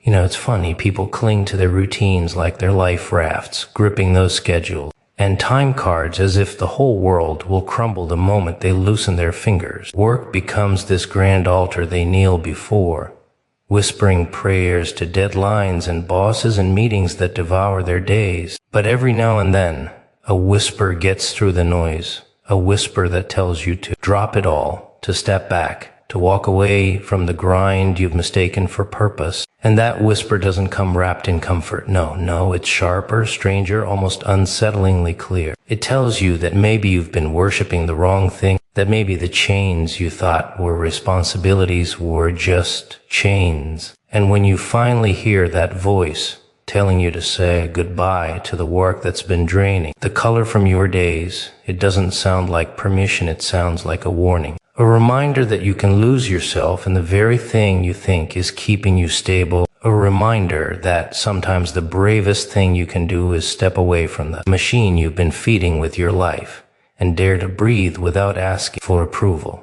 It's funny, people cling to their routines like they're life rafts, gripping those schedules and time cards as if the whole world will crumble the moment they loosen their fingers. Work becomes this grand altar they kneel before, whispering prayers to deadlines and bosses and meetings that devour their days. But every now and then, a whisper gets through the noise, a whisper that tells you to drop it all, to step back, to walk away from the grind you've mistaken for purpose. And that whisper doesn't come wrapped in comfort. No, it's sharper, stranger, almost unsettlingly clear. It tells you that maybe you've been worshiping the wrong thing, that maybe the chains you thought were responsibilities were just chains. And when you finally hear that voice telling you to say goodbye to the work that's been draining the color from your days, it doesn't sound like permission, it sounds like a warning. A reminder that you can lose yourself in the very thing you think is keeping you stable. A reminder that sometimes the bravest thing you can do is step away from the machine you've been feeding with your life and dare to breathe without asking for approval.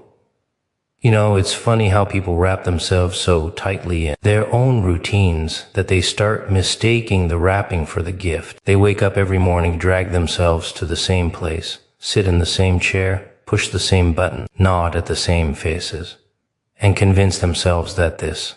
It's funny how people wrap themselves so tightly in their own routines that they start mistaking the wrapping for the gift. They wake up every morning, drag themselves to the same place, sit in the same chair, push the same button, nod at the same faces, and convince themselves that this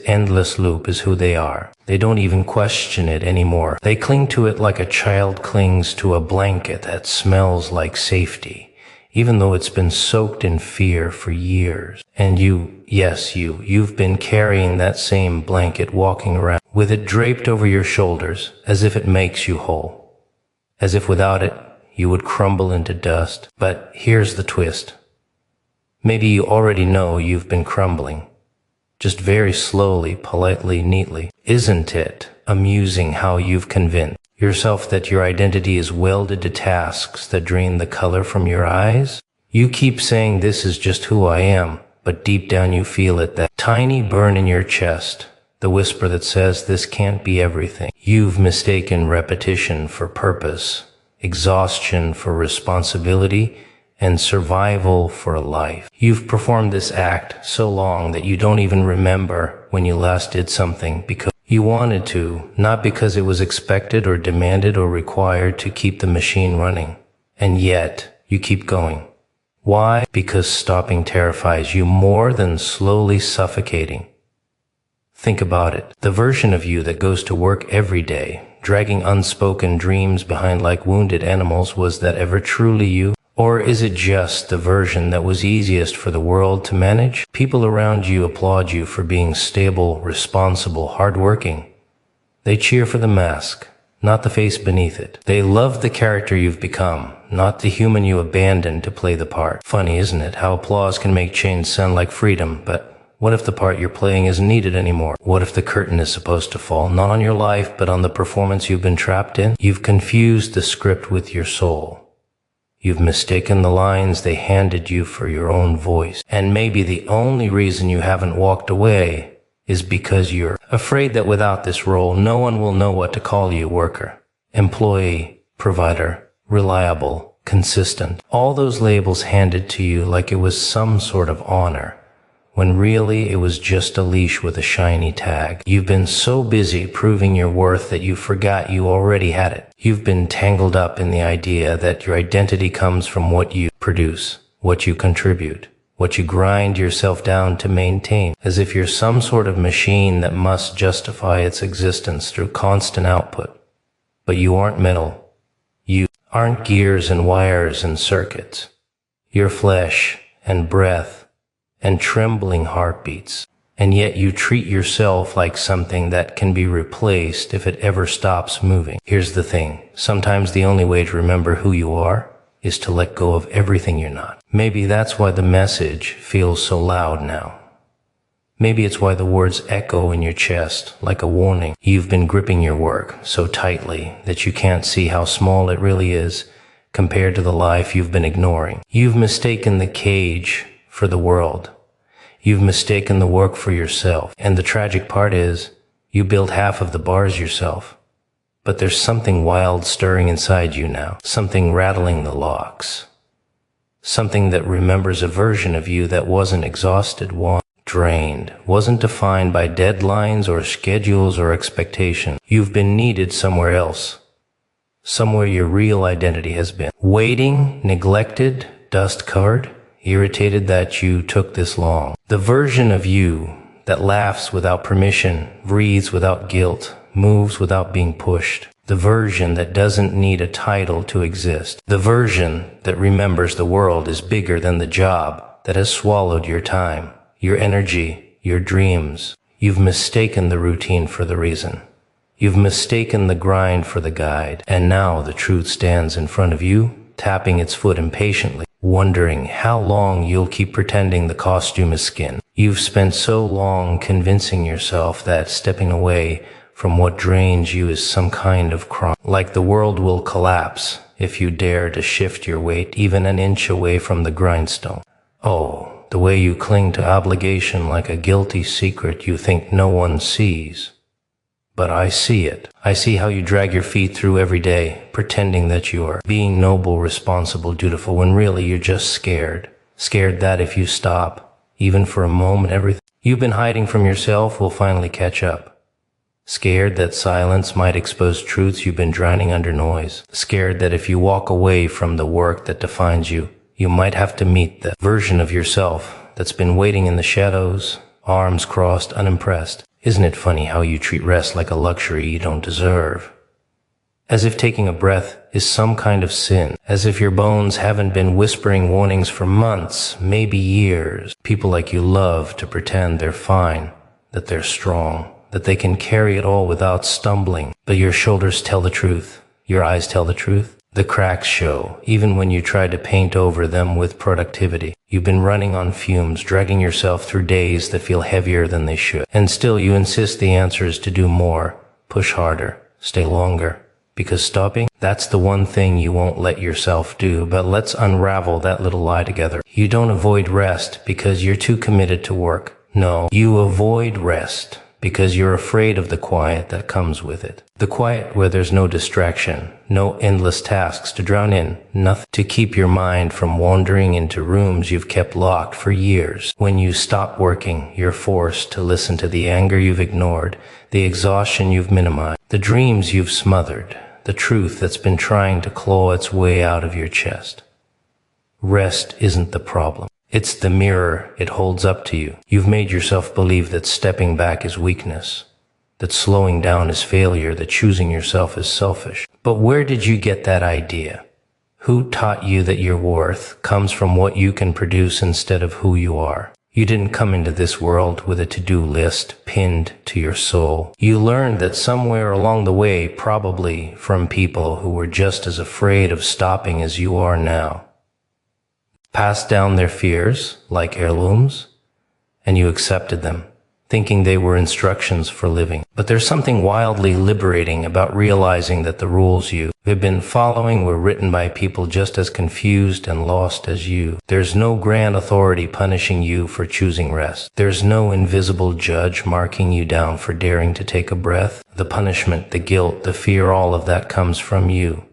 endless loop is who they are. They don't even question it anymore. They cling to it like a child clings to a blanket that smells like safety, even though it's been soaked in fear for years. And you've been carrying that same blanket, walking around with it draped over your shoulders, as if it makes you whole, as if without it, you would crumble into dust. But here's the twist. Maybe you already know you've been crumbling, just very slowly, politely, neatly. Isn't it amusing how you've convinced yourself that your identity is welded to tasks that drain the color from your eyes? You keep saying this is just who I am, but deep down you feel it, that tiny burn in your chest, the whisper that says this can't be everything. You've mistaken repetition for purpose, exhaustion for responsibility, and survival for life. You've performed this act so long that you don't even remember when you last did something because you wanted to, not because it was expected or demanded or required to keep the machine running. And yet, you keep going. Why? Because stopping terrifies you more than slowly suffocating. Think about it. The version of you that goes to work every day, dragging unspoken dreams behind like wounded animals, was that ever truly you? Or is it just the version that was easiest for the world to manage? People around you applaud you for being stable, responsible, hardworking. They cheer for the mask, not the face beneath it. They love the character you've become, not the human you abandoned to play the part. Funny, isn't it, how applause can make change sound like freedom, but what if the part you're playing isn't needed anymore? What if the curtain is supposed to fall, not on your life, but on the performance you've been trapped in? You've confused the script with your soul. You've mistaken the lines they handed you for your own voice. And maybe the only reason you haven't walked away is because you're afraid that without this role, no one will know what to call you: worker, employee, provider, reliable, consistent. All those labels handed to you like it was some sort of honor, when really it was just a leash with a shiny tag. You've been so busy proving your worth that you forgot you already had it. You've been tangled up in the idea that your identity comes from what you produce, what you contribute, what you grind yourself down to maintain, as if you're some sort of machine that must justify its existence through constant output. But you aren't metal. You aren't gears and wires and circuits. You're flesh and breath and trembling heartbeats, and yet you treat yourself like something that can be replaced if it ever stops moving. Here's the thing, sometimes the only way to remember who you are is to let go of everything you're not. Maybe that's why the message feels so loud now. Maybe it's why the words echo in your chest like a warning. You've been gripping your work so tightly that you can't see how small it really is compared to the life you've been ignoring. You've mistaken the cage for the world. You've mistaken the work for yourself. And the tragic part is, you build half of the bars yourself. But there's something wild stirring inside you now. Something rattling the locks. Something that remembers a version of you that wasn't exhausted, drained, wasn't defined by deadlines or schedules or expectations. You've been needed somewhere else, somewhere your real identity has been. Waiting, neglected, dust-covered, irritated that you took this long. The version of you that laughs without permission, breathes without guilt, moves without being pushed. The version that doesn't need a title to exist. The version that remembers the world is bigger than the job that has swallowed your time, your energy, your dreams. You've mistaken the routine for the reason. You've mistaken the grind for the guide. And now the truth stands in front of you, tapping its foot impatiently, wondering how long you'll keep pretending the costume is skin. You've spent so long convincing yourself that stepping away from what drains you is some kind of crime. Like the world will collapse if you dare to shift your weight even an inch away from the grindstone. Oh, the way you cling to obligation like a guilty secret you think no one sees. But I see it. I see how you drag your feet through every day, pretending that you are being noble, responsible, dutiful, when really you're just scared. Scared that if you stop, even for a moment, everything you've been hiding from yourself will finally catch up. Scared that silence might expose truths you've been drowning under noise. Scared that if you walk away from the work that defines you, you might have to meet the version of yourself that's been waiting in the shadows, arms crossed, unimpressed. Isn't it funny how you treat rest like a luxury you don't deserve? As if taking a breath is some kind of sin. As if your bones haven't been whispering warnings for months, maybe years. People like you love to pretend they're fine, that they're strong, that they can carry it all without stumbling. But your shoulders tell the truth. Your eyes tell the truth. The cracks show, even when you try to paint over them with productivity. You've been running on fumes, dragging yourself through days that feel heavier than they should. And still you insist the answer is to do more, push harder, stay longer. Because stopping, that's the one thing you won't let yourself do. But let's unravel that little lie together. You don't avoid rest because you're too committed to work. No, you avoid rest because you're afraid of the quiet that comes with it. The quiet where there's no distraction, no endless tasks to drown in, nothing to keep your mind from wandering into rooms you've kept locked for years. When you stop working, you're forced to listen to the anger you've ignored, the exhaustion you've minimized, the dreams you've smothered, the truth that's been trying to claw its way out of your chest. Rest isn't the problem. It's the mirror it holds up to you. You've made yourself believe that stepping back is weakness, that slowing down is failure, that choosing yourself is selfish. But where did you get that idea? Who taught you that your worth comes from what you can produce instead of who you are? You didn't come into this world with a to-do list pinned to your soul. You learned that somewhere along the way, probably from people who were just as afraid of stopping as you are now. Passed down their fears like heirlooms, and you accepted them, thinking they were instructions for living. But there's something wildly liberating about realizing that the rules you have been following were written by people just as confused and lost as you. There's no grand authority punishing you for choosing rest. There's no invisible judge marking you down for daring to take a breath. The punishment, the guilt, the fear, all of that comes from you.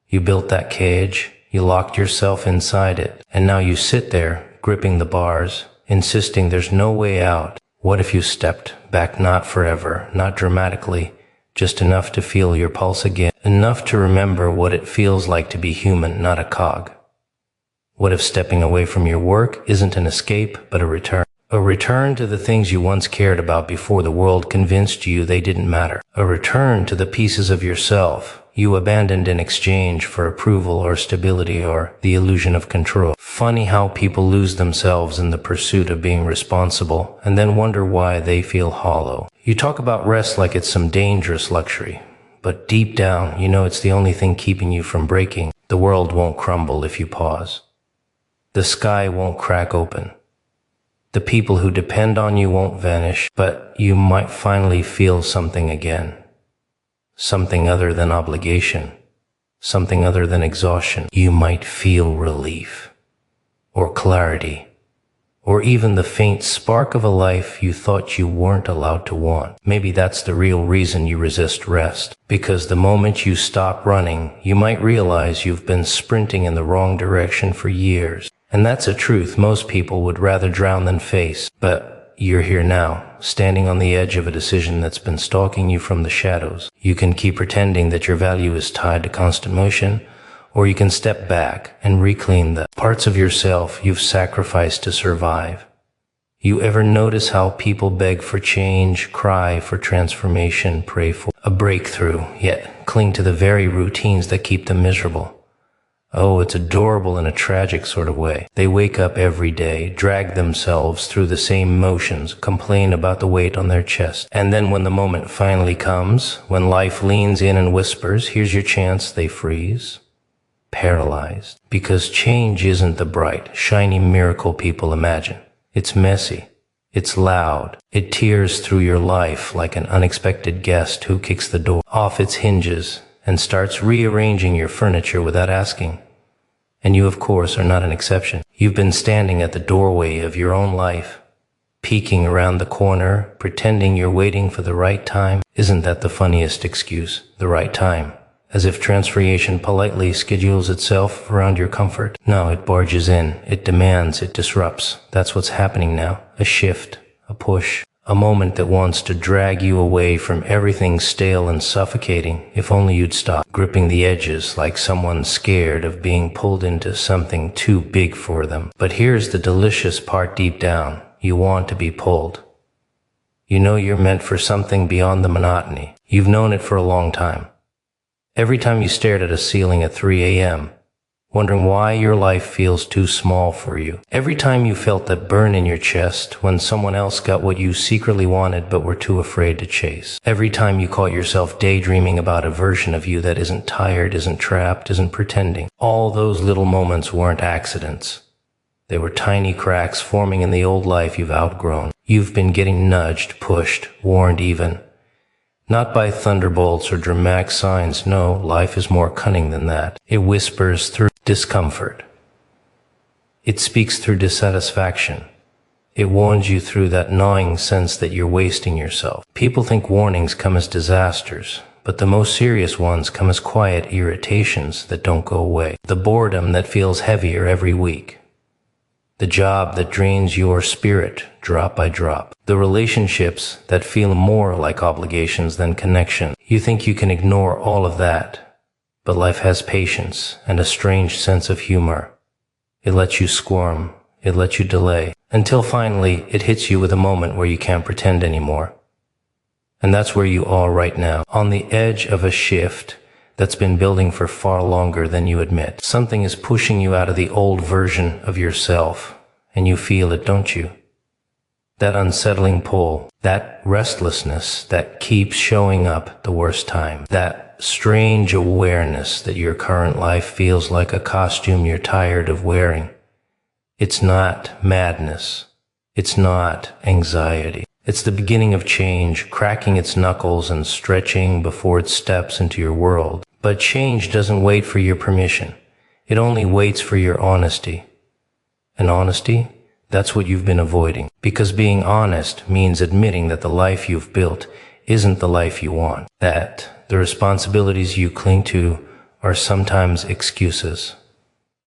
You built that cage. You locked yourself inside it, and now you sit there, gripping the bars, insisting there's no way out. What if you stepped back, not forever, not dramatically, just enough to feel your pulse again, enough to remember what it feels like to be human, not a cog? What if stepping away from your work isn't an escape, but a return? A return to the things you once cared about before the world convinced you they didn't matter. A return to the pieces of yourself you abandoned in exchange for approval or stability or the illusion of control. Funny how people lose themselves in the pursuit of being responsible and then wonder why they feel hollow. You talk about rest like it's some dangerous luxury, but deep down, you know it's the only thing keeping you from breaking. The world won't crumble if you pause. The sky won't crack open. The people who depend on you won't vanish, but you might finally feel something again. Something other than obligation, something other than exhaustion. You might feel relief, or clarity, or even the faint spark of a life you thought you weren't allowed to want. Maybe that's the real reason you resist rest, because the moment you stop running, you might realize you've been sprinting in the wrong direction for years. And that's a truth most people would rather drown than face, but you're here now, standing on the edge of a decision that's been stalking you from the shadows. You can keep pretending that your value is tied to constant motion, or you can step back and reclaim the parts of yourself you've sacrificed to survive. You ever notice how people beg for change, cry for transformation, pray for a breakthrough, yet cling to the very routines that keep them miserable? Oh, it's adorable in a tragic sort of way. They wake up every day, drag themselves through the same motions, complain about the weight on their chest. And then when the moment finally comes, when life leans in and whispers, here's your chance, they freeze, paralyzed. Because change isn't the bright, shiny miracle people imagine. It's messy. It's loud. It tears through your life like an unexpected guest who kicks the door off its hinges and starts rearranging your furniture without asking. And you, of course, are not an exception. You've been standing at the doorway of your own life, peeking around the corner, pretending you're waiting for the right time. Isn't that the funniest excuse? The right time. As if transformation politely schedules itself around your comfort. No, it barges in. It demands. It disrupts. That's what's happening now. A shift. A push. A moment that wants to drag you away from everything stale and suffocating. If only you'd stop gripping the edges like someone scared of being pulled into something too big for them. But here's the delicious part deep down. You want to be pulled. You know you're meant for something beyond the monotony. You've known it for a long time. Every time you stared at a ceiling at 3 a.m., wondering why your life feels too small for you. Every time you felt that burn in your chest when someone else got what you secretly wanted but were too afraid to chase. Every time you caught yourself daydreaming about a version of you that isn't tired, isn't trapped, isn't pretending. All those little moments weren't accidents. They were tiny cracks forming in the old life you've outgrown. You've been getting nudged, pushed, warned even. Not by thunderbolts or dramatic signs. No, life is more cunning than that. It whispers through discomfort. It speaks through dissatisfaction. It warns you through that gnawing sense that you're wasting yourself. People think warnings come as disasters, but the most serious ones come as quiet irritations that don't go away. The boredom that feels heavier every week. The job that drains your spirit drop by drop. The relationships that feel more like obligations than connection. You think you can ignore all of that, but life has patience and a strange sense of humor. It lets you squirm. It lets you delay. Until finally it hits you with a moment where you can't pretend anymore. And that's where you are right now, on the edge of a shift that's been building for far longer than you admit. Something is pushing you out of the old version of yourself, and you feel it, don't you? That unsettling pull, that restlessness that keeps showing up the worst time, that strange awareness that your current life feels like a costume you're tired of wearing. It's not madness. It's not anxiety. It's the beginning of change, cracking its knuckles and stretching before it steps into your world. But change doesn't wait for your permission. It only waits for your honesty. And honesty? That's what you've been avoiding. Because being honest means admitting that the life you've built isn't the life you want. That the responsibilities you cling to are sometimes excuses.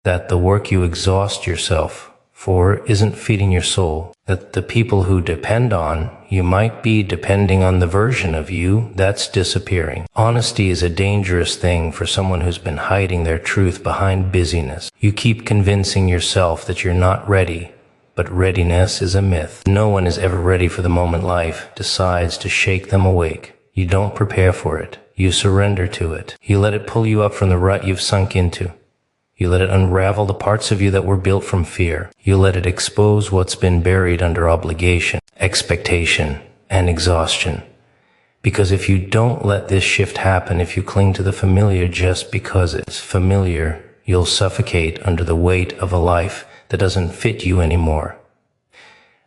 That the work you exhaust yourself for isn't feeding your soul. That the people who depend on you might be depending on the version of you that's disappearing. Honesty is a dangerous thing for someone who's been hiding their truth behind busyness. You keep convincing yourself that you're not ready, but readiness is a myth. No one is ever ready for the moment life decides to shake them awake. You don't prepare for it. You surrender to it. You let it pull you up from the rut you've sunk into. You let it unravel the parts of you that were built from fear. You let it expose what's been buried under obligation, expectation, and exhaustion. Because if you don't let this shift happen, if you cling to the familiar just because it's familiar, you'll suffocate under the weight of a life that doesn't fit you anymore.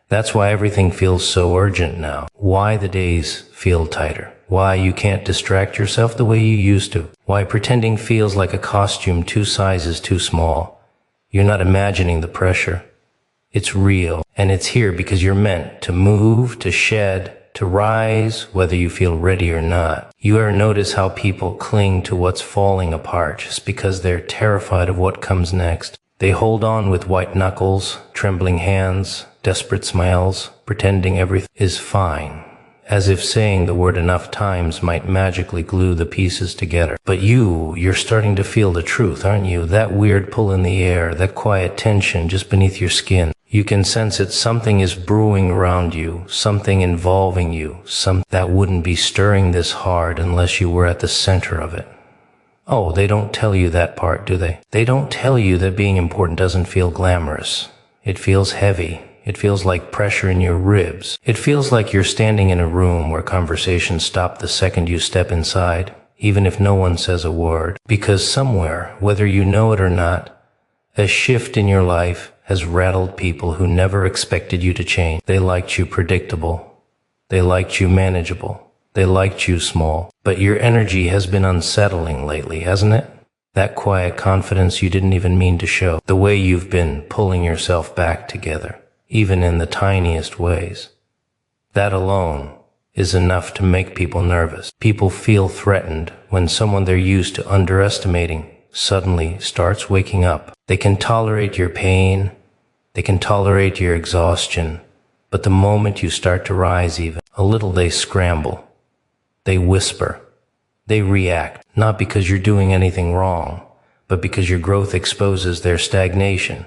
That's why everything feels so urgent now. Why the days feel tighter. Why you can't distract yourself the way you used to. Why pretending feels like a costume 2 sizes too small. You're not imagining the pressure. It's real, and it's here because you're meant to move, to shed, to rise, whether you feel ready or not. You ever notice how people cling to what's falling apart just because they're terrified of what comes next? They hold on with white knuckles, trembling hands, desperate smiles, pretending everything is fine, as if saying the word enough times might magically glue the pieces together. But you're starting to feel the truth, aren't you? That weird pull in the air, that quiet tension just beneath your skin. You can sense it. Something is brewing around you, something involving you, something that wouldn't be stirring this hard unless you were at the center of it. Oh, they don't tell you that part, do they? They don't tell you that being important doesn't feel glamorous. It feels heavy. It feels like pressure in your ribs. It feels like you're standing in a room where conversations stop the second you step inside, even if no one says a word. Because somewhere, whether you know it or not, a shift in your life has rattled people who never expected you to change. They liked you predictable. They liked you manageable. They liked you small. But your energy has been unsettling lately, hasn't it? That quiet confidence you didn't even mean to show. The way you've been pulling yourself back together, even in the tiniest ways. That alone is enough to make people nervous. People feel threatened when someone they're used to underestimating suddenly starts waking up. They can tolerate your pain. They can tolerate your exhaustion. But the moment you start to rise even a little, they scramble. They whisper. They react, not because you're doing anything wrong, but because your growth exposes their stagnation.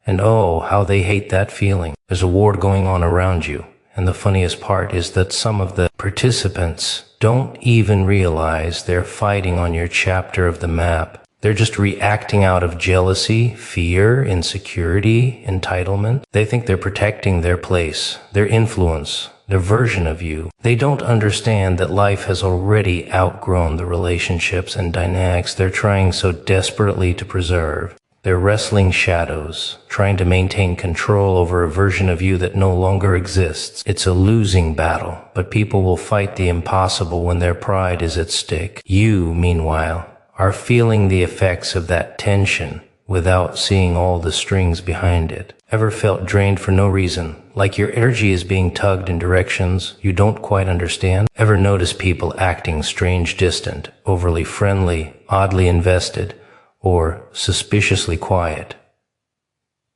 And oh, how they hate that feeling. There's a war going on around you. And the funniest part is that some of the participants don't even realize they're fighting on your chapter of the map. They're just reacting out of jealousy, fear, insecurity, entitlement. They think they're protecting their place, their influence, their version of you. They don't understand that life has already outgrown the relationships and dynamics they're trying so desperately to preserve. They're wrestling shadows, trying to maintain control over a version of you that no longer exists. It's a losing battle, but people will fight the impossible when their pride is at stake. You, meanwhile, are feeling the effects of that tension without seeing all the strings behind it. Ever felt drained for no reason, like your energy is being tugged in directions you don't quite understand? Ever notice people acting strange, distant, overly friendly, oddly invested, or suspiciously quiet?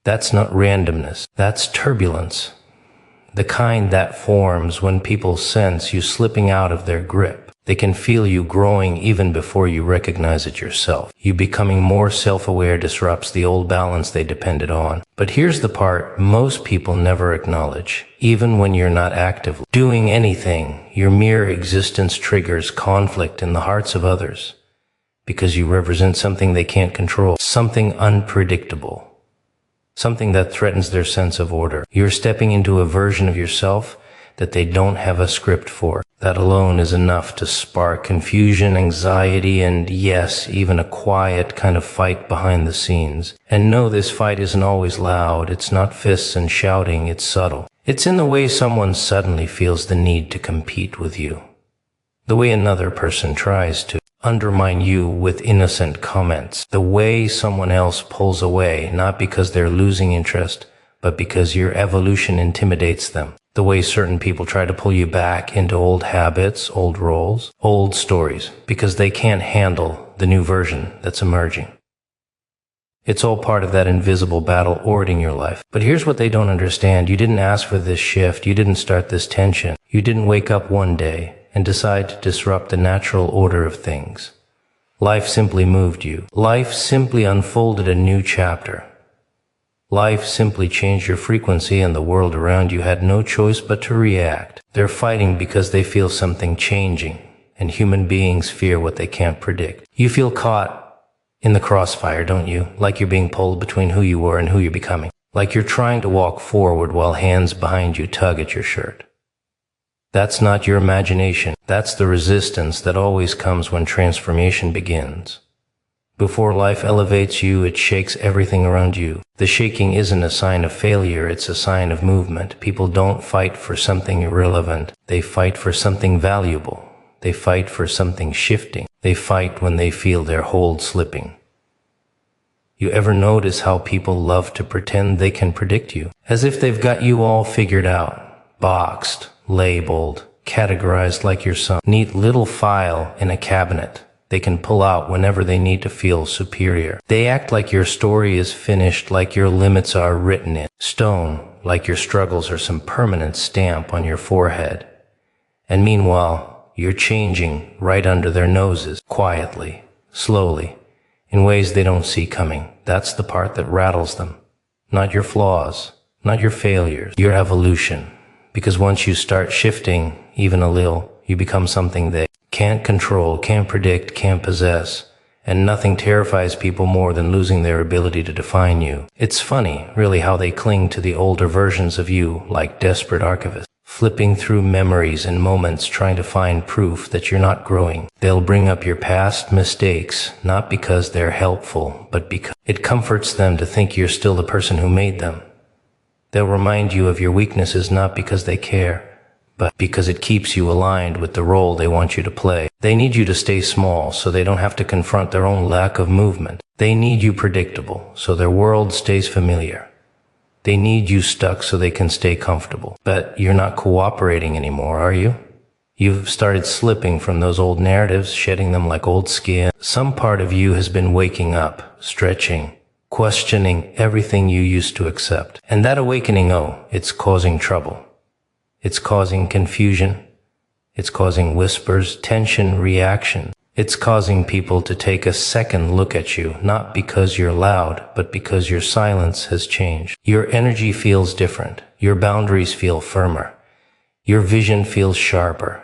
That's not randomness. That's turbulence. The kind that forms when people sense you slipping out of their grip. They can feel you growing even before you recognize it yourself. You becoming more self-aware disrupts the old balance they depended on. But here's the part most people never acknowledge. Even when you're not actively doing anything, your mere existence triggers conflict in the hearts of others. Because you represent something they can't control, something unpredictable, something that threatens their sense of order. You're stepping into a version of yourself that they don't have a script for. That alone is enough to spark confusion, anxiety, and yes, even a quiet kind of fight behind the scenes. And no, this fight isn't always loud. It's not fists and shouting. It's subtle. It's in the way someone suddenly feels the need to compete with you. The way another person tries to undermine you with innocent comments. The way someone else pulls away, not because they're losing interest, but because your evolution intimidates them. The way certain people try to pull you back into old habits, old roles, old stories, because they can't handle the new version that's emerging. It's all part of that invisible battle ordering your life. But here's what they don't understand. You didn't ask for this shift. You didn't start this tension. You didn't wake up one day and decide to disrupt the natural order of things. Life simply moved you. Life simply unfolded a new chapter. Life simply changed your frequency, and the world around you had no choice but to react. They're fighting because they feel something changing, and human beings fear what they can't predict. You feel caught in the crossfire, don't you? Like you're being pulled between who you were and who you're becoming. Like you're trying to walk forward while hands behind you tug at your shirt. That's not your imagination. That's the resistance that always comes when transformation begins. Before life elevates you, it shakes everything around you. The shaking isn't a sign of failure, it's a sign of movement. People don't fight for something irrelevant. They fight for something valuable. They fight for something shifting. They fight when they feel their hold slipping. You ever notice how people love to pretend they can predict you? As if they've got you all figured out, boxed, labeled, categorized like you're some neat little file in a cabinet they can pull out whenever they need to feel superior. They act like your story is finished, like your limits are written in stone, like your struggles are some permanent stamp on your forehead. And meanwhile, you're changing right under their noses, quietly, slowly, in ways they don't see coming. That's the part that rattles them. Not your flaws, not your failures, your evolution. Because once you start shifting, even a little, you become something they can't control, can't predict, can't possess. And nothing terrifies people more than losing their ability to define you. It's funny, really, how they cling to the older versions of you like desperate archivists, flipping through memories and moments trying to find proof that you're not growing. They'll bring up your past mistakes, not because they're helpful, but because it comforts them to think you're still the person who made them. They'll remind you of your weaknesses not because they care, but because it keeps you aligned with the role they want you to play. They need you to stay small so they don't have to confront their own lack of movement. They need you predictable so their world stays familiar. They need you stuck so they can stay comfortable. But you're not cooperating anymore, are you? You've started slipping from those old narratives, shedding them like old skin. Some part of you has been waking up, stretching, questioning everything you used to accept. And that awakening, it's causing trouble. It's causing confusion. It's causing whispers, tension, reaction. It's causing people to take a second look at you, not because you're loud, but because your silence has changed. Your energy feels different. Your boundaries feel firmer. Your vision feels sharper.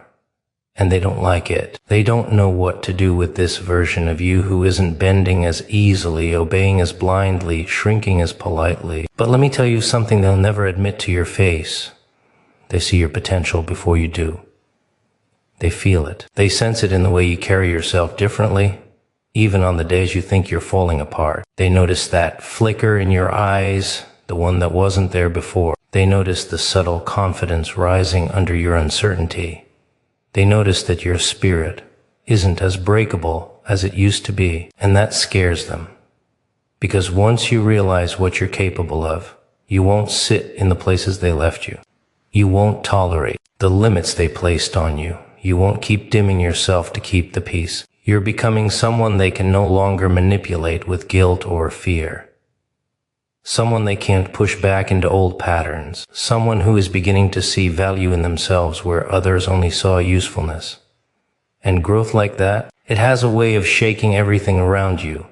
And they don't like it. They don't know what to do with this version of you who isn't bending as easily, obeying as blindly, shrinking as politely. But let me tell you something they'll never admit to your face. They see your potential before you do. They feel it. They sense it in the way you carry yourself differently, even on the days you think you're falling apart. They notice that flicker in your eyes, the one that wasn't there before. They notice the subtle confidence rising under your uncertainty. They notice that your spirit isn't as breakable as it used to be, and that scares them. Because once you realize what you're capable of, you won't sit in the places they left you. You won't tolerate the limits they placed on you. You won't keep dimming yourself to keep the peace. You're becoming someone they can no longer manipulate with guilt or fear. Someone they can't push back into old patterns. Someone who is beginning to see value in themselves where others only saw usefulness. And growth like that, it has a way of shaking everything around you.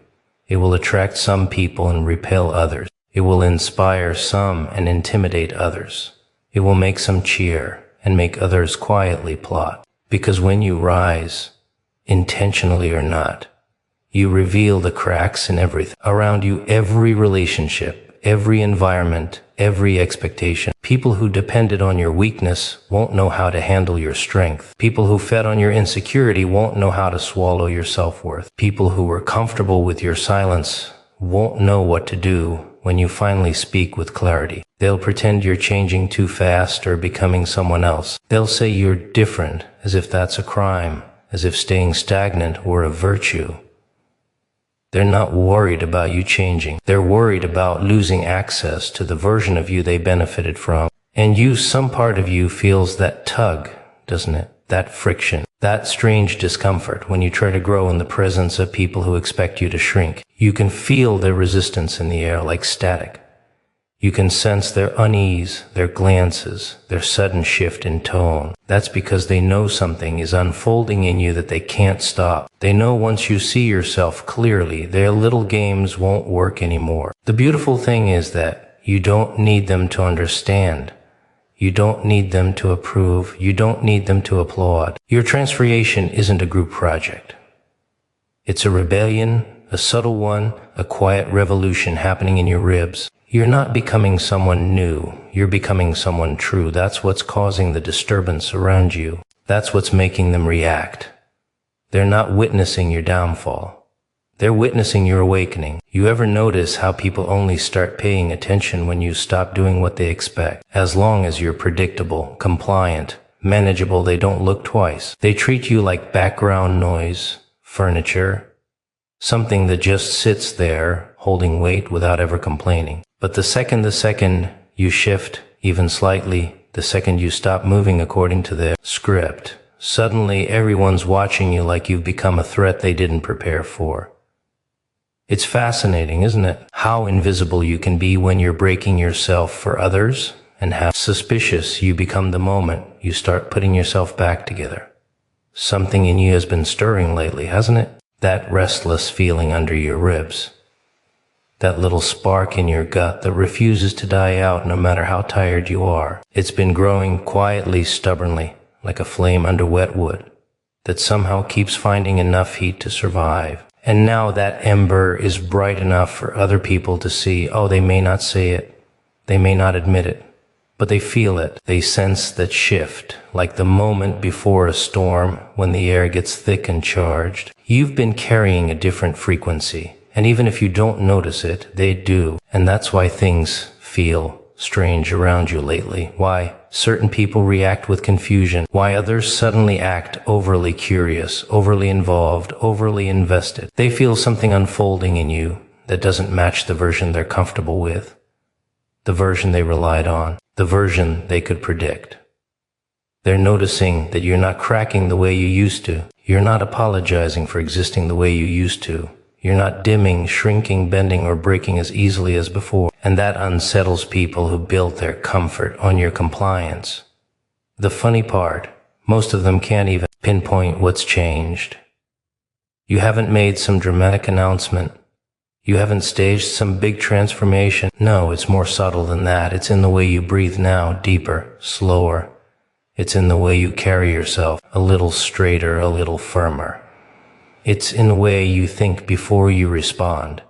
It will attract some people and repel others. It will inspire some and intimidate others. It will make some cheer and make others quietly plot. Because when you rise, intentionally or not, you reveal the cracks in everything around you, every relationship, every environment, every expectation. People who depended on your weakness won't know how to handle your strength. People who fed on your insecurity won't know how to swallow your self-worth. People who were comfortable with your silence won't know what to do when you finally speak with clarity. They'll pretend you're changing too fast or becoming someone else. They'll say you're different, as if that's a crime, as if staying stagnant were a virtue. They're not worried about you changing. They're worried about losing access to the version of you they benefited from. And some part of you feels that tug, doesn't it? That friction, that strange discomfort when you try to grow in the presence of people who expect you to shrink. You can feel their resistance in the air like static. You can sense their unease, their glances, their sudden shift in tone. That's because they know something is unfolding in you that they can't stop. They know once you see yourself clearly, their little games won't work anymore. The beautiful thing is that you don't need them to understand. You don't need them to approve. You don't need them to applaud. Your transformation isn't a group project. It's a rebellion, a subtle one, a quiet revolution happening in your ribs. You're not becoming someone new. You're becoming someone true. That's what's causing the disturbance around you. That's what's making them react. They're not witnessing your downfall. They're witnessing your awakening. You ever notice how people only start paying attention when you stop doing what they expect? As long as you're predictable, compliant, manageable, they don't look twice. They treat you like background noise, furniture, something that just sits there, holding weight without ever complaining. But the second you shift, even slightly, the second you stop moving according to their script, suddenly everyone's watching you like you've become a threat they didn't prepare for. It's fascinating, isn't it? How invisible you can be when you're breaking yourself for others, and how suspicious you become the moment you start putting yourself back together. Something in you has been stirring lately, hasn't it? That restless feeling under your ribs. That little spark in your gut that refuses to die out no matter how tired you are. It's been growing quietly, stubbornly, like a flame under wet wood, that somehow keeps finding enough heat to survive. And now that ember is bright enough for other people to see. Oh, they may not say it, they may not admit it, but they feel it. They sense that shift, like the moment before a storm when the air gets thick and charged. You've been carrying a different frequency. And even if you don't notice it, they do. And that's why things feel strange around you lately. Why certain people react with confusion. Why others suddenly act overly curious, overly involved, overly invested. They feel something unfolding in you that doesn't match the version they're comfortable with, the version they relied on, the version they could predict. They're noticing that you're not cracking the way you used to. You're not apologizing for existing the way you used to. You're not dimming, shrinking, bending, or breaking as easily as before. And that unsettles people who built their comfort on your compliance. The funny part, most of them can't even pinpoint what's changed. You haven't made some dramatic announcement. You haven't staged some big transformation. No, it's more subtle than that. It's in the way you breathe now, deeper, slower. It's in the way you carry yourself, a little straighter, a little firmer. It's in the way you think before you respond,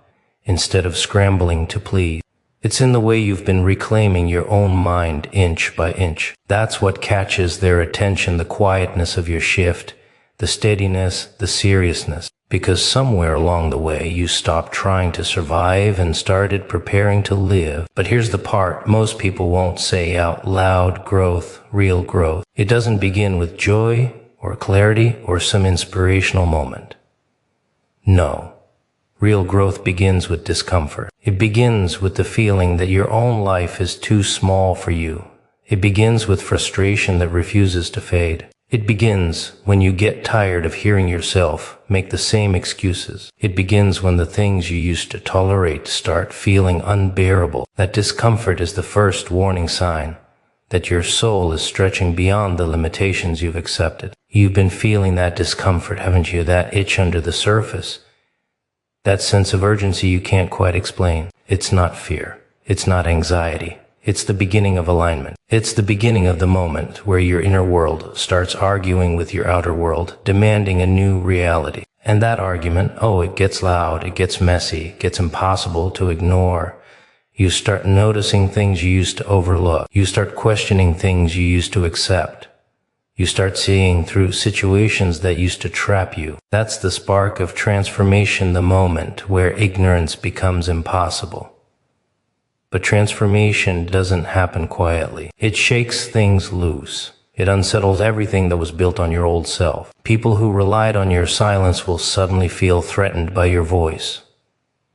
instead of scrambling to please. It's in the way you've been reclaiming your own mind inch by inch. That's what catches their attention, the quietness of your shift, the steadiness, the seriousness. Because somewhere along the way you stopped trying to survive and started preparing to live. But here's the part most people won't say out loud: growth, real growth. It doesn't begin with joy or clarity or some inspirational moment. No. Real growth begins with discomfort. It begins with the feeling that your own life is too small for you. It begins with frustration that refuses to fade. It begins when you get tired of hearing yourself make the same excuses. It begins when the things you used to tolerate start feeling unbearable. That discomfort is the first warning sign that your soul is stretching beyond the limitations you've accepted. You've been feeling that discomfort, haven't you? That itch under the surface. That sense of urgency you can't quite explain. It's not fear. It's not anxiety. It's the beginning of alignment. It's the beginning of the moment where your inner world starts arguing with your outer world, demanding a new reality. And that argument, it gets loud, it gets messy, it gets impossible to ignore. You start noticing things you used to overlook. You start questioning things you used to accept. You start seeing through situations that used to trap you. That's the spark of transformation, the moment where ignorance becomes impossible. But transformation doesn't happen quietly. It shakes things loose. It unsettles everything that was built on your old self. People who relied on your silence will suddenly feel threatened by your voice.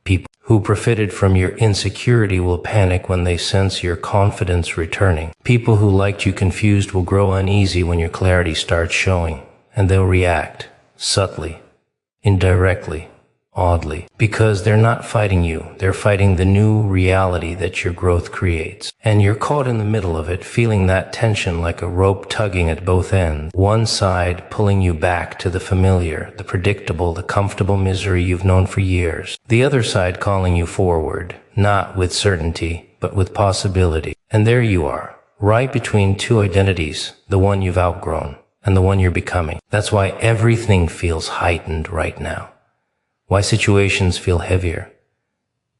People who profited from your insecurity will panic when they sense your confidence returning. People who liked you confused will grow uneasy when your clarity starts showing, and they'll react subtly, indirectly, oddly, because they're not fighting you. They're fighting the new reality that your growth creates. And you're caught in the middle of it, feeling that tension like a rope tugging at both ends. One side pulling you back to the familiar, the predictable, the comfortable misery you've known for years. The other side calling you forward, not with certainty, but with possibility. And there you are, right between two identities, the one you've outgrown and the one you're becoming. That's why everything feels heightened right now. Why situations feel heavier,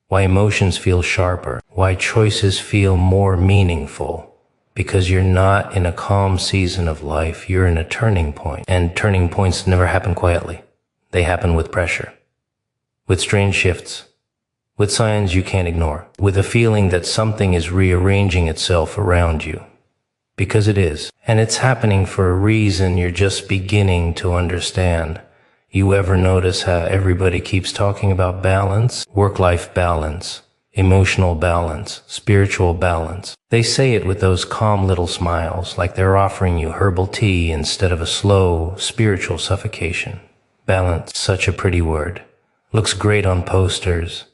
why emotions feel sharper, why choices feel more meaningful. Because you're not in a calm season of life, you're in a turning point. And turning points never happen quietly. They happen with pressure, with strange shifts, with signs you can't ignore, with a feeling that something is rearranging itself around you. Because it is. And it's happening for a reason you're just beginning to understand. You ever notice how everybody keeps talking about balance? Work-life balance, emotional balance, spiritual balance. They say it with those calm little smiles, like they're offering you herbal tea instead of a slow, spiritual suffocation. Balance, such a pretty word. looks great on posters,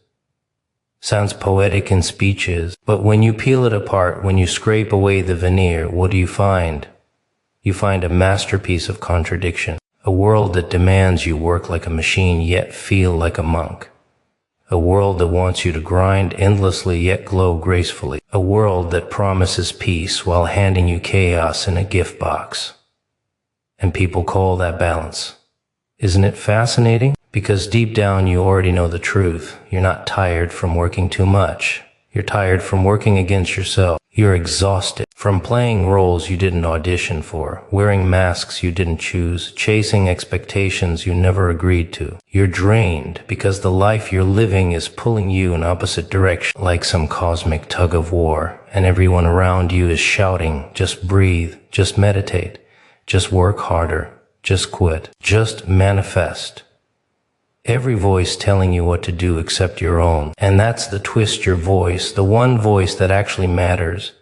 sounds poetic in speeches, but when you peel it apart, when you scrape away the veneer, what do you find? You find a masterpiece of contradiction, a world that demands you work like a machine yet feel like a monk, a world that wants you to grind endlessly yet glow gracefully, a world that promises peace while handing you chaos in a gift box. And people call that balance. Isn't it fascinating? Because deep down you already know the truth. You're not tired from working too much. You're tired from working against yourself. You're exhausted from playing roles you didn't audition for, wearing masks you didn't choose, chasing expectations you never agreed to. You're drained because the life you're living is pulling you in opposite direction like some cosmic tug of war, and everyone around you is shouting, just breathe, just meditate, just work harder, just quit, just manifest. Every voice telling you what to do except your own. And that's the twist. Your voice, the one voice that actually matters,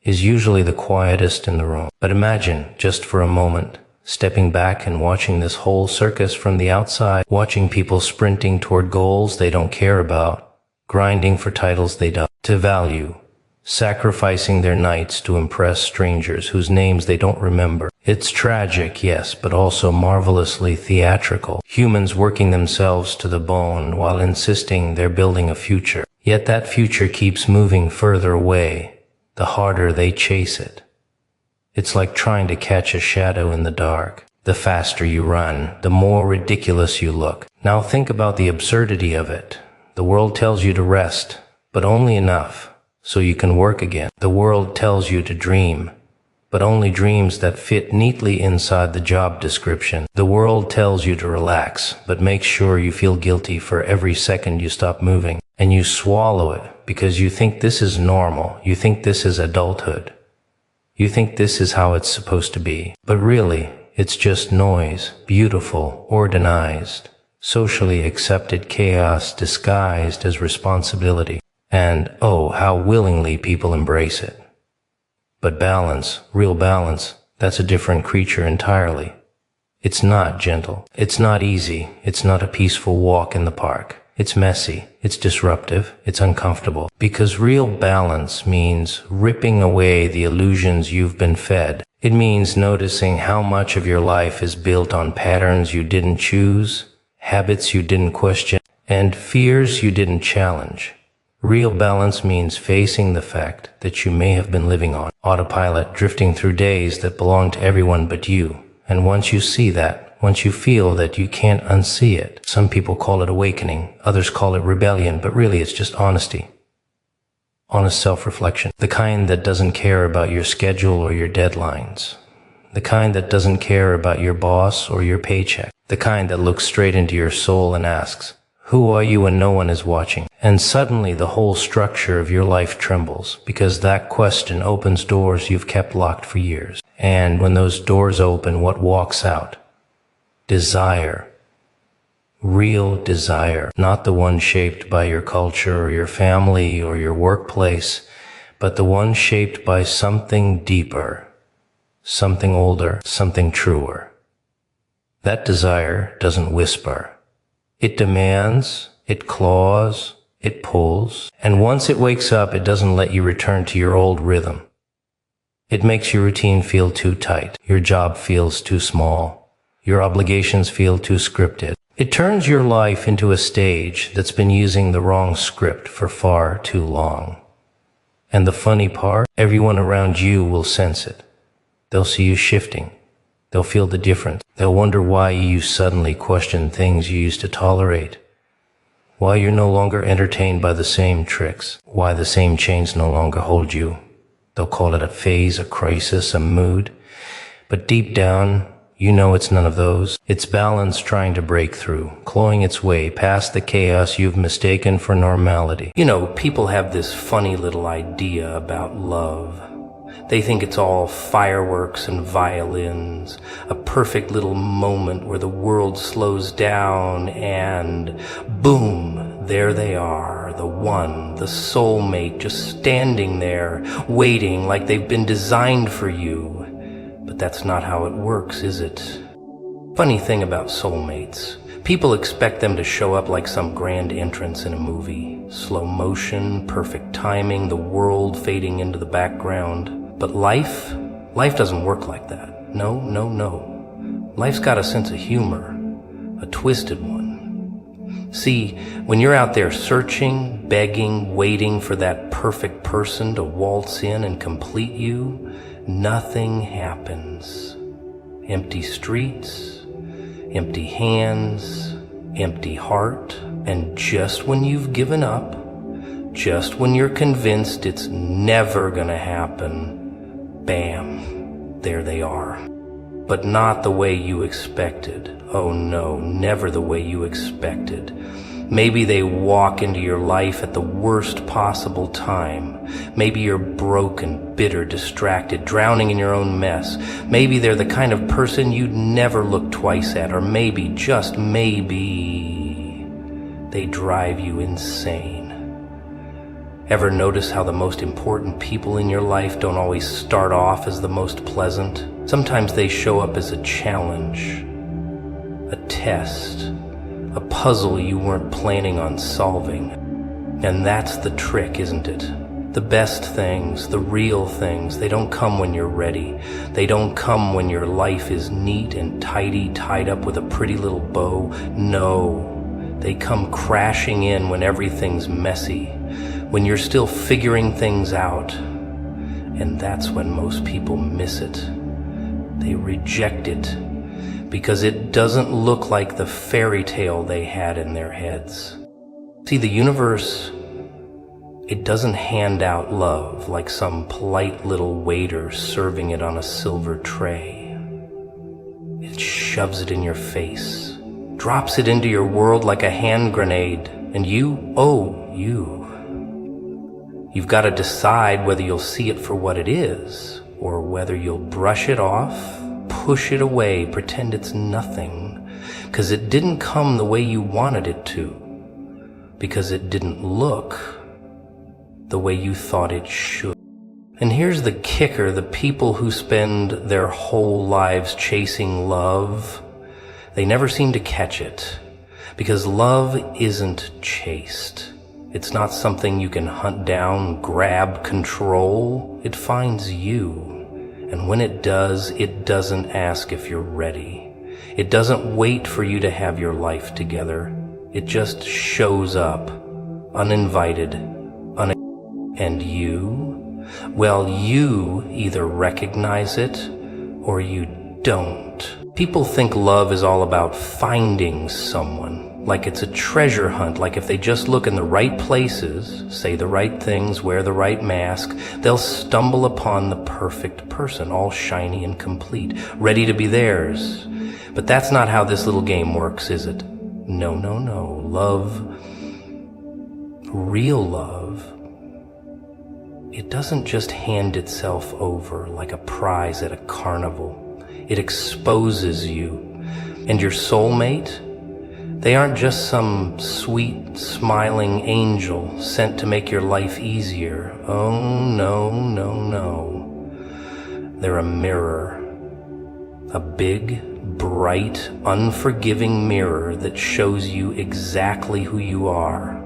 is usually the quietest in the room. But imagine, just for a moment, stepping back and watching this whole circus from the outside, watching people sprinting toward goals they don't care about, grinding for titles they don't to value, sacrificing their nights to impress strangers whose names they don't remember. It's tragic, yes, but also marvelously theatrical. Humans working themselves to the bone while insisting they're building a future. Yet that future keeps moving further away, the harder they chase it. It's like trying to catch a shadow in the dark. The faster you run, the more ridiculous you look. Now think about the absurdity of it. The world tells you to rest, but only enough so you can work again. The world tells you to dream, but only dreams that fit neatly inside the job description. The world tells you to relax, but make sure you feel guilty for every second you stop moving. And you swallow it because you think this is normal. You think this is adulthood. You think this is how it's supposed to be. But really, it's just noise, beautiful, organized, socially accepted chaos disguised as responsibility. And oh, how willingly people embrace it. But balance, real balance, that's a different creature entirely. It's not gentle. It's not easy. It's not a peaceful walk in the park. It's messy. It's disruptive. It's uncomfortable. Because real balance means ripping away the illusions you've been fed. It means noticing how much of your life is built on patterns you didn't choose, habits you didn't question, and fears you didn't challenge. Real balance means facing the fact that you may have been living on autopilot, drifting through days that belong to everyone but you. And once you see that, once you feel that you can't unsee it, some people call it awakening, others call it rebellion, but really it's just honesty. Honest self-reflection. The kind that doesn't care about your schedule or your deadlines. The kind that doesn't care about your boss or your paycheck. The kind that looks straight into your soul and asks, who are you when no one is watching? And suddenly the whole structure of your life trembles because that question opens doors you've kept locked for years. And when those doors open, what walks out? Desire. Real desire. Not the one shaped by your culture or your family or your workplace, but the one shaped by something deeper, something older, something truer. That desire doesn't whisper. It demands, it claws, it pulls, and once it wakes up, it doesn't let you return to your old rhythm. It makes your routine feel too tight, your job feels too small, your obligations feel too scripted. It turns your life into a stage that's been using the wrong script for far too long. And the funny part, everyone around you will sense it. They'll see you shifting. They'll feel the difference. They'll wonder why you suddenly question things you used to tolerate. Why you're no longer entertained by the same tricks. Why the same chains no longer hold you. They'll call it a phase, a crisis, a mood. But deep down, you know it's none of those. It's balance trying to break through, clawing its way past the chaos you've mistaken for normality. You know, people have this funny little idea about love. They think it's all fireworks and violins, a perfect little moment where the world slows down and boom, there they are, the one, the soulmate, just standing there, waiting like they've been designed for you. But that's not how it works, is it? Funny thing about soulmates. People expect them to show up like some grand entrance in a movie. Slow motion, perfect timing, the world fading into the background. But life doesn't work like that. No, no, no. Life's got a sense of humor, a twisted one. See, when you're out there searching, begging, waiting for that perfect person to waltz in and complete you, nothing happens. Empty streets, empty hands, empty heart, and just when you've given up, just when you're convinced it's never gonna happen, bam, there they are. But not the way you expected. Oh no, never the way you expected. Maybe they walk into your life at the worst possible time. Maybe you're broken, bitter, distracted, drowning in your own mess. Maybe they're the kind of person you'd never look twice at, or maybe, just maybe, they drive you insane. Ever notice how the most important people in your life don't always start off as the most pleasant? Sometimes they show up as a challenge, a test, a puzzle you weren't planning on solving. And that's the trick, isn't it? The best things, the real things, they don't come when you're ready. They don't come when your life is neat and tidy, tied up with a pretty little bow. No, they come crashing in when everything's messy, when you're still figuring things out. And that's when most people miss it. They reject it because it doesn't look like the fairy tale they had in their heads. See, the universe, it doesn't hand out love like some polite little waiter serving it on a silver tray. It shoves it in your face, drops it into your world like a hand grenade, and you've got to decide whether you'll see it for what it is, or whether you'll brush it off, push it away, pretend it's nothing, because it didn't come the way you wanted it to, because it didn't look the way you thought it should. And here's the kicker: the people who spend their whole lives chasing love, they never seem to catch it, because love isn't chased. It's not something you can hunt down, grab, control. It finds you. And when it does, it doesn't ask if you're ready. It doesn't wait for you to have your life together. It just shows up, uninvited, and you? Well, you either recognize it or you don't. People think love is all about finding someone. Like it's a treasure hunt, like if they just look in the right places, say the right things, wear the right mask, they'll stumble upon the perfect person, all shiny and complete, ready to be theirs. But that's not how this little game works, is it? No, no, no. Love, real love, it doesn't just hand itself over like a prize at a carnival. It exposes you. And your soulmate, they aren't just some sweet, smiling angel sent to make your life easier. Oh, no, no, no. They're a mirror. A big, bright, unforgiving mirror that shows you exactly who you are,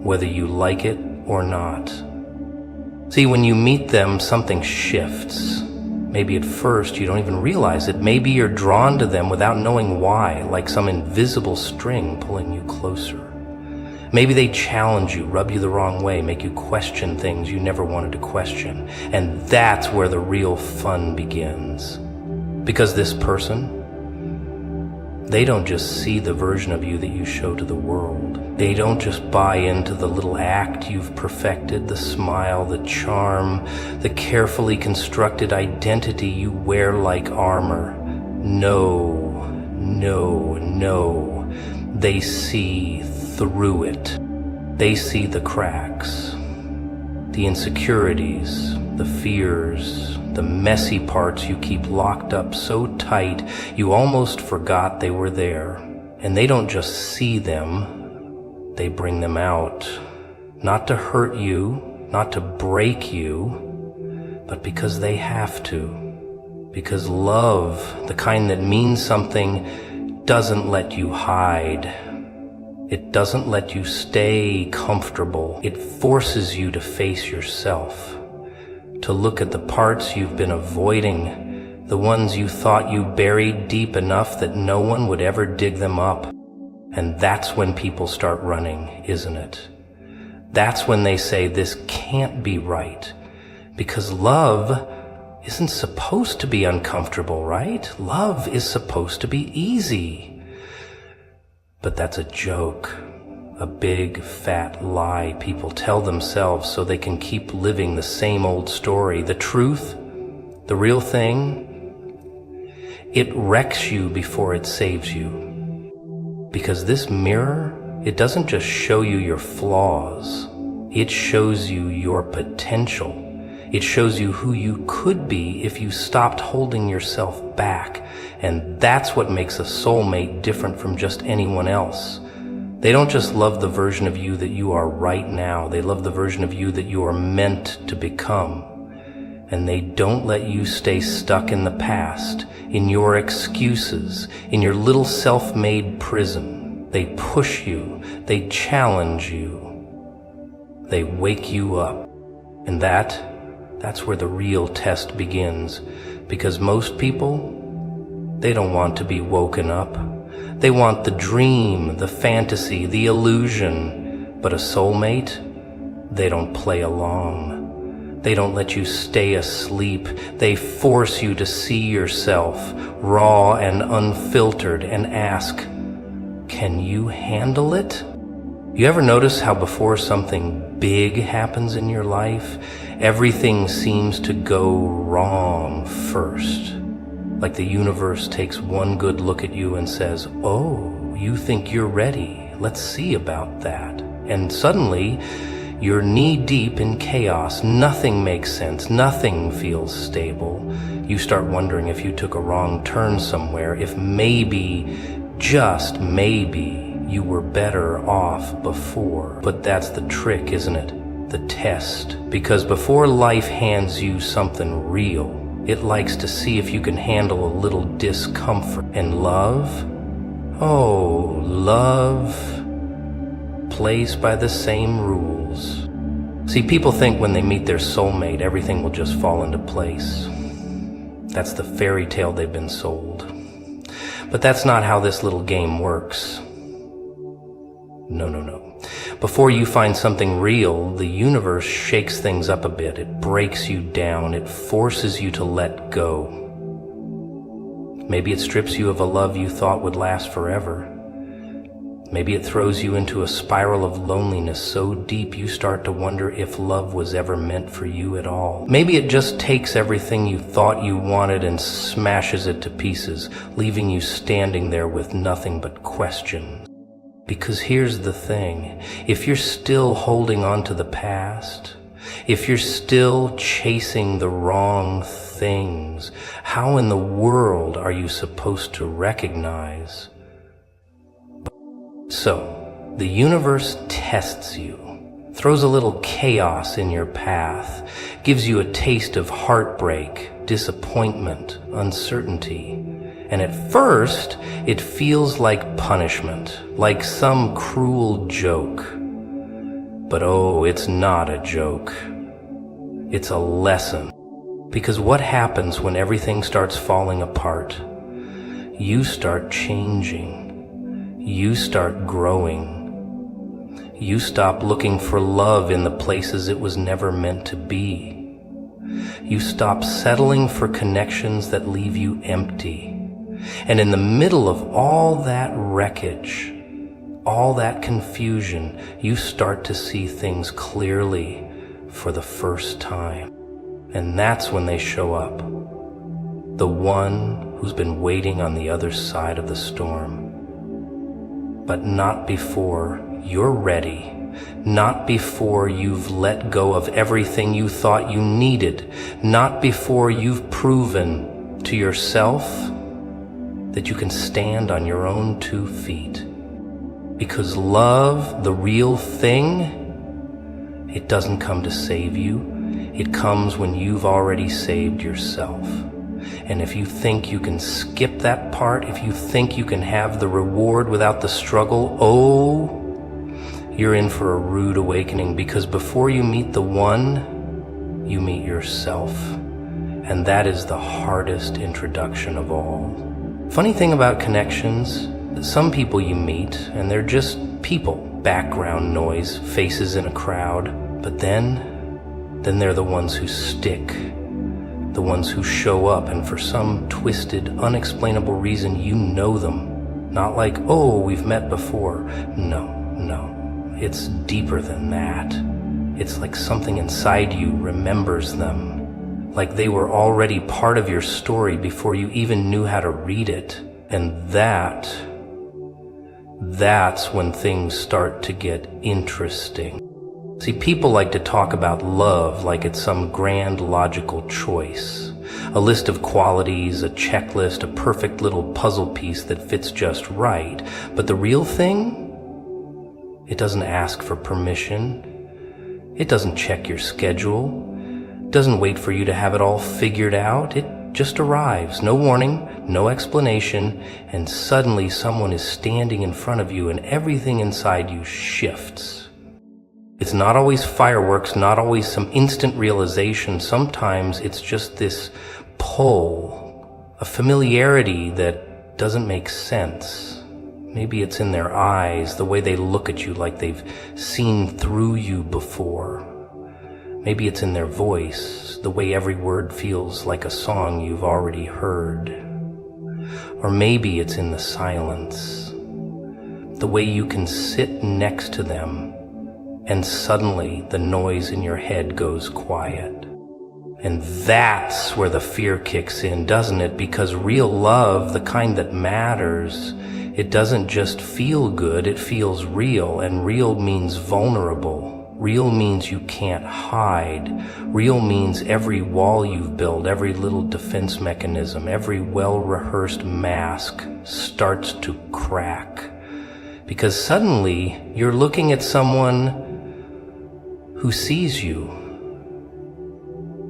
whether you like it or not. See, when you meet them, something shifts. Maybe at first you don't even realize it. Maybe you're drawn to them without knowing why, like some invisible string pulling you closer. Maybe they challenge you, rub you the wrong way, make you question things you never wanted to question. And that's where the real fun begins. Because this person, they don't just see the version of you that you show to the world. They don't just buy into the little act you've perfected, the smile, the charm, the carefully constructed identity you wear like armor. No, no, no. They see through it. They see the cracks, the insecurities, the fears, the messy parts you keep locked up so tight you almost forgot they were there. And they don't just see them, they bring them out. Not to hurt you, not to break you, but because they have to. Because love, the kind that means something doesn't let you hide. It doesn't let you stay comfortable. It forces you to face yourself, to look at the parts you've been avoiding, the ones you thought you buried deep enough that no one would ever dig them up. And that's when people start running, isn't it? That's when they say this can't be right, because love isn't supposed to be uncomfortable, right? Love is supposed to be easy. But that's a joke, a big, fat lie people tell themselves so they can keep living the same old story. The truth, the real thing, it wrecks you before it saves you. Because this mirror, it doesn't just show you your flaws, it shows you your potential. It shows you who you could be if you stopped holding yourself back. And that's what makes a soulmate different from just anyone else. They don't just love the version of you that you are right now. They love the version of you that you are meant to become. And they don't let you stay stuck in the past, in your excuses, in your little self-made prison. They push you. They challenge you. They wake you up. And that's where the real test begins, because most people, they don't want to be woken up. They want the dream, the fantasy, the illusion. But a soulmate, they don't play along. They don't let you stay asleep. They force you to see yourself, raw and unfiltered, and ask, can you handle it? You ever notice how before something big happens in your life, everything seems to go wrong first? Like the universe takes one good look at you and says, oh, you think you're ready. Let's see about that. And suddenly, you're knee-deep in chaos. Nothing makes sense. Nothing feels stable. You start wondering if you took a wrong turn somewhere, if maybe, just maybe, you were better off before. But that's the trick, isn't it? The test. Because before life hands you something real, it likes to see if you can handle a little discomfort. And love? Oh, love plays by the same rules. See, people think when they meet their soulmate, everything will just fall into place. That's the fairy tale they've been sold. But that's not how this little game works. No. Before you find something real, the universe shakes things up a bit. It breaks you down. It forces you to let go. Maybe it strips you of a love you thought would last forever. Maybe it throws you into a spiral of loneliness so deep you start to wonder if love was ever meant for you at all. Maybe it just takes everything you thought you wanted and smashes it to pieces, leaving you standing there with nothing but questions. Because here's the thing, if you're still holding on to the past, if you're still chasing the wrong things, how in the world are you supposed to recognize? So, the universe tests you, throws a little chaos in your path, gives you a taste of heartbreak, disappointment, uncertainty. And at first, it feels like punishment, like some cruel joke. But oh, it's not a joke. It's a lesson. Because what happens when everything starts falling apart? You start changing. You start growing. You stop looking for love in the places it was never meant to be. You stop settling for connections that leave you empty. And in the middle of all that wreckage, all that confusion, you start to see things clearly for the first time. And that's when they show up. The one who's been waiting on the other side of the storm. But not before you're ready. Not before you've let go of everything you thought you needed. Not before you've proven to yourself that you can stand on your own 2 feet. Because love, the real thing, it doesn't come to save you. It comes when you've already saved yourself. And if you think you can skip that part, if you think you can have the reward without the struggle, oh, you're in for a rude awakening, because before you meet the one, you meet yourself. And that is the hardest introduction of all. Funny thing about connections, some people you meet, and they're just people, background noise, faces in a crowd. But then they're the ones who stick, the ones who show up, and for some twisted, unexplainable reason, you know them. Not like, oh, we've met before. No. It's deeper than that. It's like something inside you remembers them, like they were already part of your story before you even knew how to read it. And that's when things start to get interesting. See, people like to talk about love like it's some grand logical choice, a list of qualities, a checklist, a perfect little puzzle piece that fits just right. But the real thing? It doesn't ask for permission. It doesn't check your schedule. It doesn't wait for you to have it all figured out. It just arrives, no warning, no explanation, and suddenly someone is standing in front of you and everything inside you shifts. It's not always fireworks, not always some instant realization. Sometimes it's just this pull, a familiarity that doesn't make sense. Maybe it's in their eyes, the way they look at you like they've seen through you before. Maybe it's in their voice, the way every word feels like a song you've already heard. Or maybe it's in the silence, the way you can sit next to them and suddenly the noise in your head goes quiet. And that's where the fear kicks in, doesn't it? Because real love, the kind that matters, it doesn't just feel good, it feels real, and real means vulnerable. Real means you can't hide. Real means every wall you've built, every little defense mechanism, every well-rehearsed mask starts to crack. Because suddenly you're looking at someone who sees you.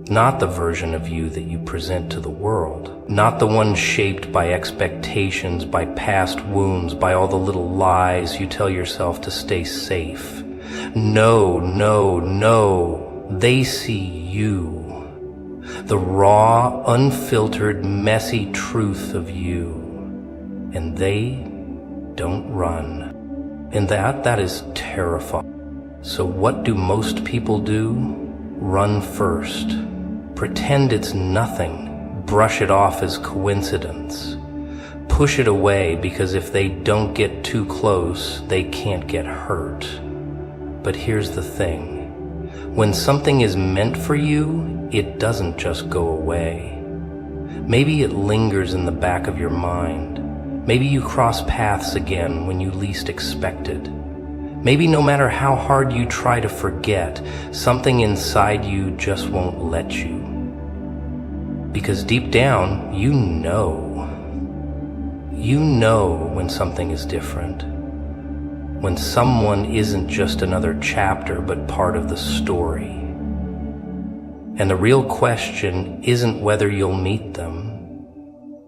Not the version of you that you present to the world. Not the one shaped by expectations, by past wounds, by all the little lies you tell yourself to stay safe. No. They see you. The raw, unfiltered, messy truth of you. And they don't run. And that is terrifying. So what do most people do? Run first. Pretend it's nothing. Brush it off as coincidence. Push it away, because if they don't get too close, they can't get hurt. But here's the thing. When something is meant for you, it doesn't just go away. Maybe it lingers in the back of your mind. Maybe you cross paths again when you least expect it. Maybe no matter how hard you try to forget, something inside you just won't let you. Because deep down, you know when something is different. When someone isn't just another chapter, but part of the story. And the real question isn't whether you'll meet them.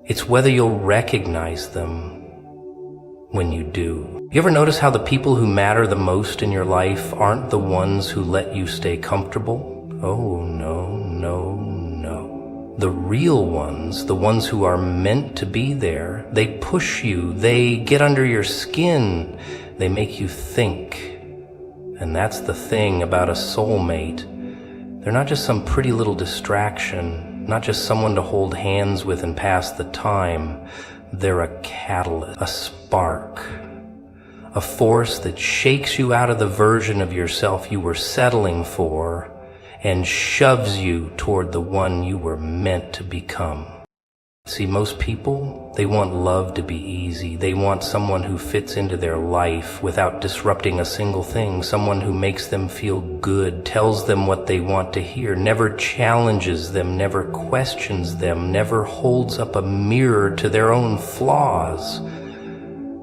It's whether you'll recognize them when you do. You ever notice how the people who matter the most in your life aren't the ones who let you stay comfortable? Oh, no. The real ones, the ones who are meant to be there, they push you, they get under your skin, they make you think. And that's the thing about a soulmate. They're not just some pretty little distraction, not just someone to hold hands with and pass the time. They're a catalyst, a spark, a force that shakes you out of the version of yourself you were settling for and shoves you toward the one you were meant to become. See, most people, they want love to be easy. They want someone who fits into their life without disrupting a single thing, someone who makes them feel good, tells them what they want to hear, never challenges them, never questions them, never holds up a mirror to their own flaws.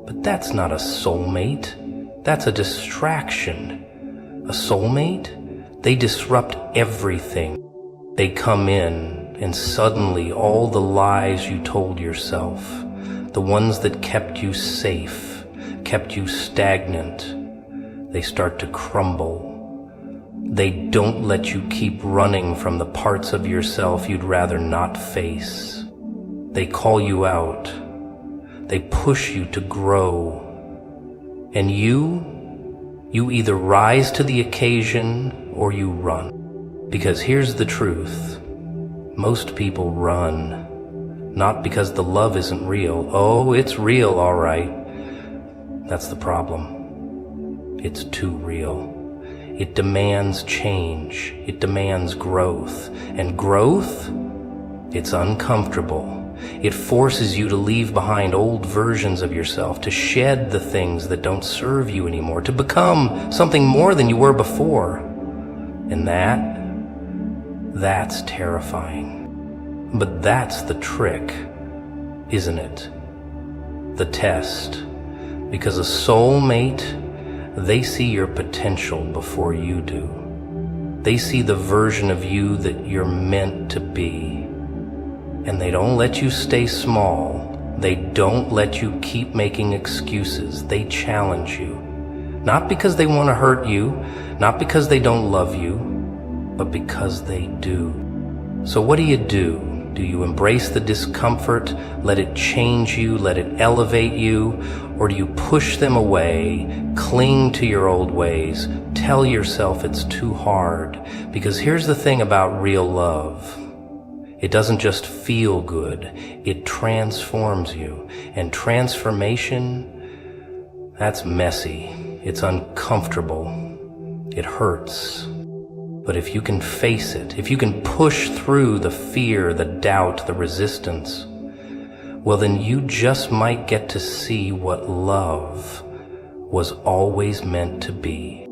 But that's not a soulmate. That's a distraction. A soulmate? They disrupt everything. They come in and suddenly all the lies you told yourself, the ones that kept you safe, kept you stagnant, they start to crumble. They don't let you keep running from the parts of yourself you'd rather not face. They call you out. They push you to grow. And you either rise to the occasion or you run. Because here's the truth. Most people run. Not because the love isn't real. Oh, it's real, all right. That's the problem. It's too real. It demands change. It demands growth. And growth, it's uncomfortable. It forces you to leave behind old versions of yourself, to shed the things that don't serve you anymore, to become something more than you were before. And that's terrifying. But that's the trick, isn't it? The test. Because a soulmate, they see your potential before you do. They see the version of you that you're meant to be. And they don't let you stay small. They don't let you keep making excuses. They challenge you. Not because they want to hurt you, not because they don't love you, but because they do. So what do? Do you embrace the discomfort, let it change you, let it elevate you, or do you push them away, cling to your old ways, tell yourself it's too hard? Because here's the thing about real love. It doesn't just feel good, it transforms you. And transformation, that's messy, it's uncomfortable, it hurts. But if you can face it, if you can push through the fear, the doubt, the resistance, well then you just might get to see what love was always meant to be.